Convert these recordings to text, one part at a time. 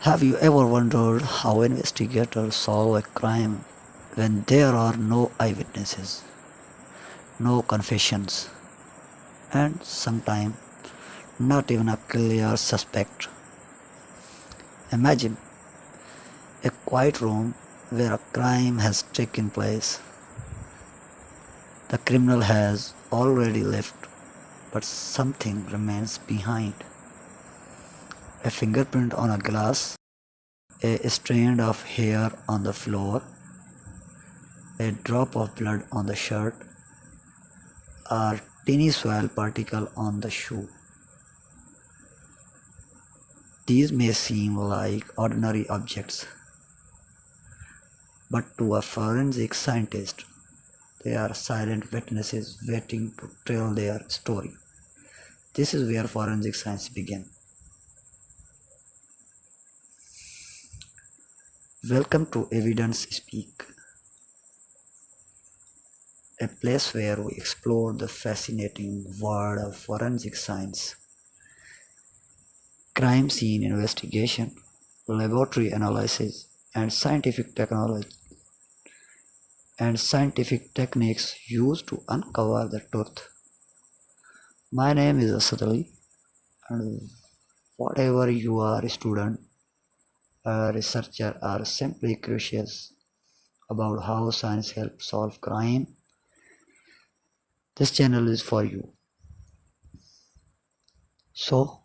Have you ever wondered how investigators solve a crime when there are no eyewitnesses, no confessions, and sometimes not even a clear suspect? Imagine a quiet room where a crime has taken place. The criminal has already left, but something remains behind. A fingerprint on a glass, a strand of hair on the floor, a drop of blood on the shirt, or tiny soil particle on the shoe. These may seem like ordinary objects, but to a forensic scientist, they are silent witnesses waiting to tell their story. This is where forensic science begins. Welcome to Evidence Speak, a place where we explore the fascinating world of forensic science, crime scene investigation, laboratory analysis, and scientific techniques used to uncover the truth. My name is Asad, and whatever you are, a student, a researcher, or simply curious about how science helps solve crime, this channel is for you. So,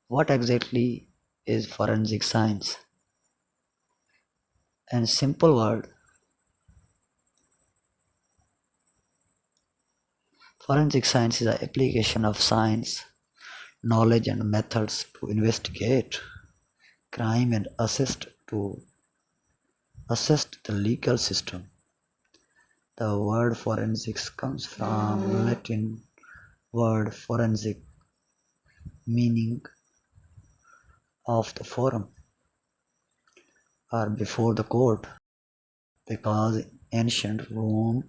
what exactly is forensic science? In simple word, forensic science is the application of science, knowledge, and methods to investigate crime and assist the legal system. The word forensics comes from Latin word forensic, meaning of the forum or before the court, because ancient Rome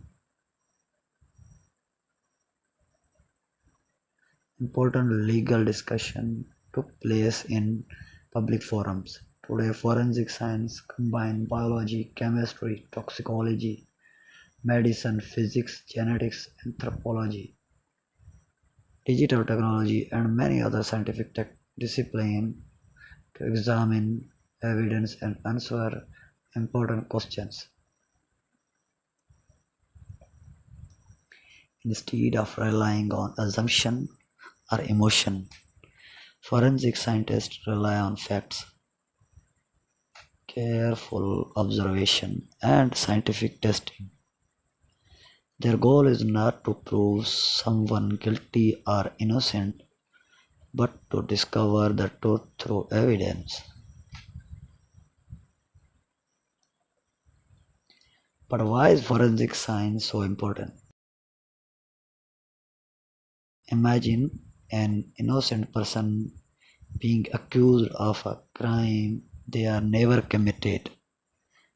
important legal discussion took place in public forums. Today, forensic science combines biology, chemistry, toxicology, medicine, physics, genetics, anthropology, digital technology, and many other scientific disciplines to examine evidence and answer important questions. Instead of relying on assumption or emotion, forensic scientists rely on facts, careful observation, and scientific testing. Their goal is not to prove someone guilty or innocent, but to discover the truth through evidence. But why is forensic science so important? Imagine an innocent person being accused of a crime they are never committed.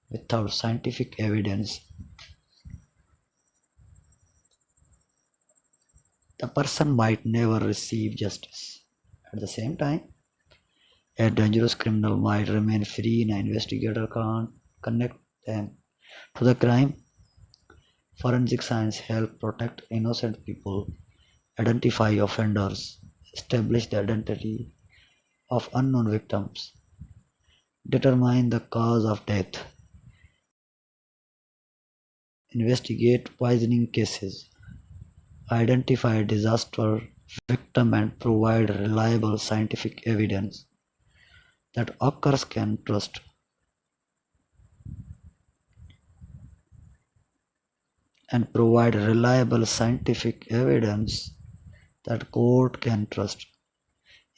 Without scientific evidence, the person might never receive justice. At the same time, a dangerous criminal might remain free and an investigator can't connect them to the crime. Forensic science helps protect innocent people, identify offenders, establish the identity of unknown victims, determine the cause of death, investigate poisoning cases, identify disaster victim and provide reliable scientific evidence that occurs can trust. And provide reliable scientific evidence that court can trust.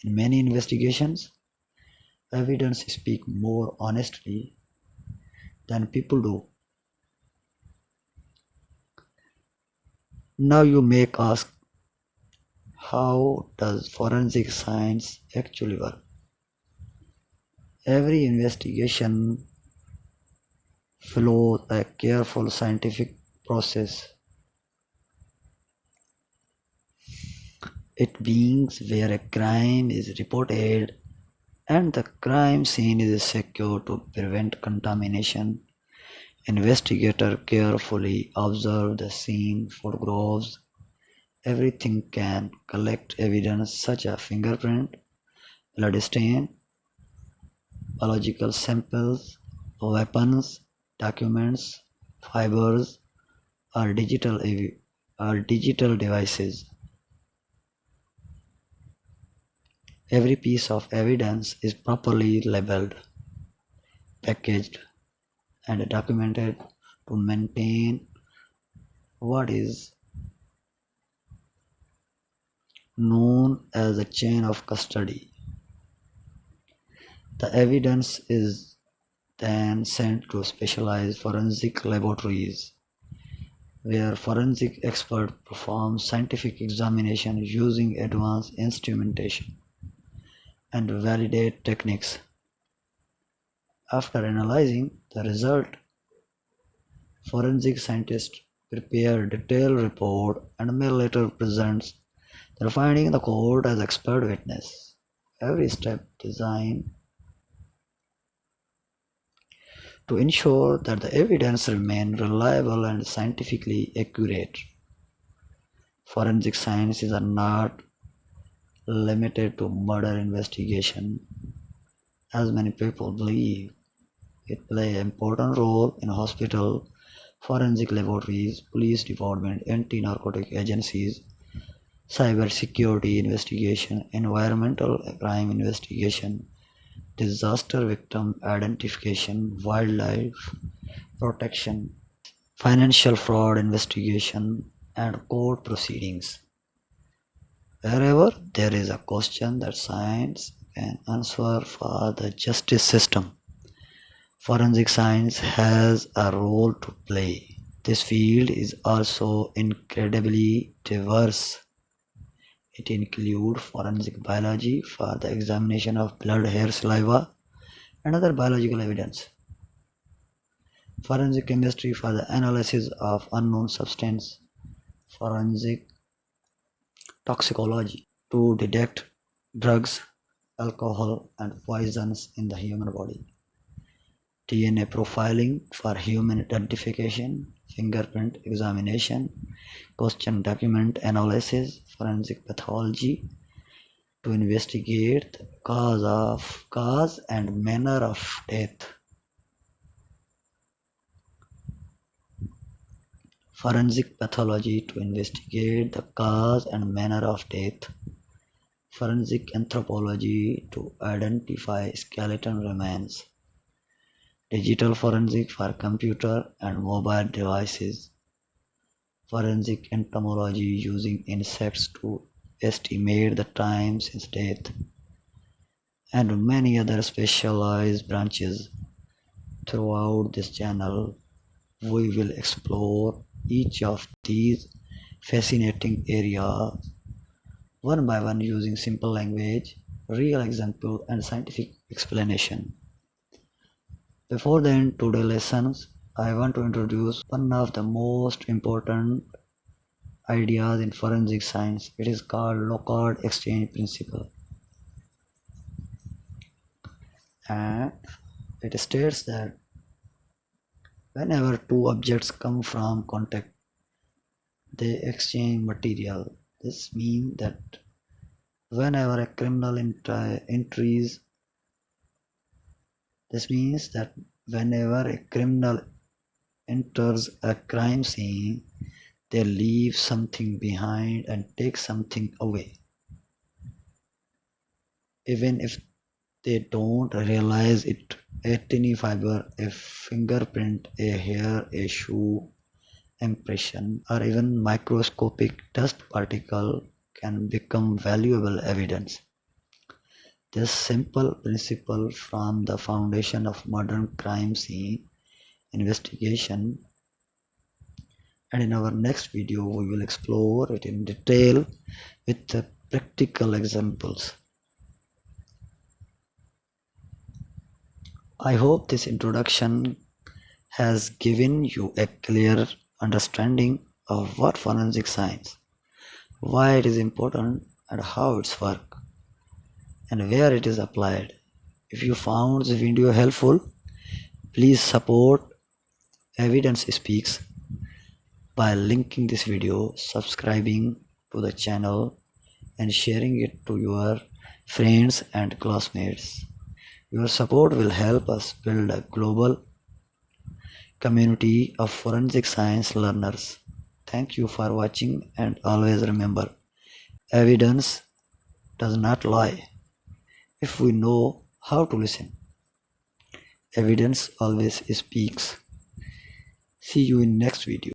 In many investigations, evidence speak more honestly than people do. Now you may ask, how does forensic science actually work? Every investigation follows a careful scientific process. It means where a crime is reported, and the crime scene is secure to prevent contamination. Investigators carefully observe the scene photographs. Everything can collect evidence such as fingerprint, blood stain, biological samples, weapons, documents, fibers, or digital devices. Every piece of evidence is properly labeled, packaged, and documented to maintain what is known as a chain of custody. The evidence is then sent to specialized forensic laboratories where forensic experts perform scientific examination using advanced instrumentation and validate techniques. After analyzing the result, forensic scientists prepare a detailed report and may later present their finding in the court as expert witness. Every step designed to ensure that the evidence remains reliable and scientifically accurate. Forensic science is not limited to murder investigation, as many people believe. It plays an important role in hospital, forensic laboratories, police department, anti-narcotic agencies, cyber security investigation, environmental crime investigation, disaster victim identification, wildlife protection, financial fraud investigation, and court proceedings. Wherever there is a question that science can answer for the justice system, forensic science has a role to play. This field is also incredibly diverse. It includes forensic biology for the examination of blood, hair, saliva, and other biological evidence, forensic chemistry for the analysis of unknown substance, forensic toxicology to detect drugs, alcohol, and poisons in the human body, DNA profiling for human identification, fingerprint examination, question document analysis, forensic pathology to investigate the cause and manner of death, forensic pathology to investigate the cause and manner of death, forensic anthropology to identify skeleton remains, digital forensic for computer and mobile devices, forensic entomology using insects to estimate the time since death, and many other specialized branches. Throughout this channel, we will explore each of these fascinating areas one by one using simple language, real example, and scientific explanation. Before the end today's lessons, I want to introduce one of the most important ideas in forensic science. It is called Locard exchange principle, and it states that whenever two objects come from contact, they exchange material. This means that whenever a criminal entries, this means that whenever a criminal enters a crime scene, they leave something behind and take something away. Even if they don't realize it, a tiny fiber, a fingerprint, a hair, a shoe impression, or even microscopic dust particle can become valuable evidence. This simple principle forms the foundation of modern crime scene investigation, and in our next video we will explore it in detail with the practical examples. I hope this introduction has given you a clear understanding of what forensic science, why it is important, and how it's work, and where it is applied. If you found this video helpful, please support Evidence Speaks by linking this video, subscribing to the channel, and sharing it to your friends and classmates. Your support will help us build a global community of forensic science learners. Thank you for watching, and always remember, evidence does not lie if we know how to listen. Evidence always speaks. See you in next video.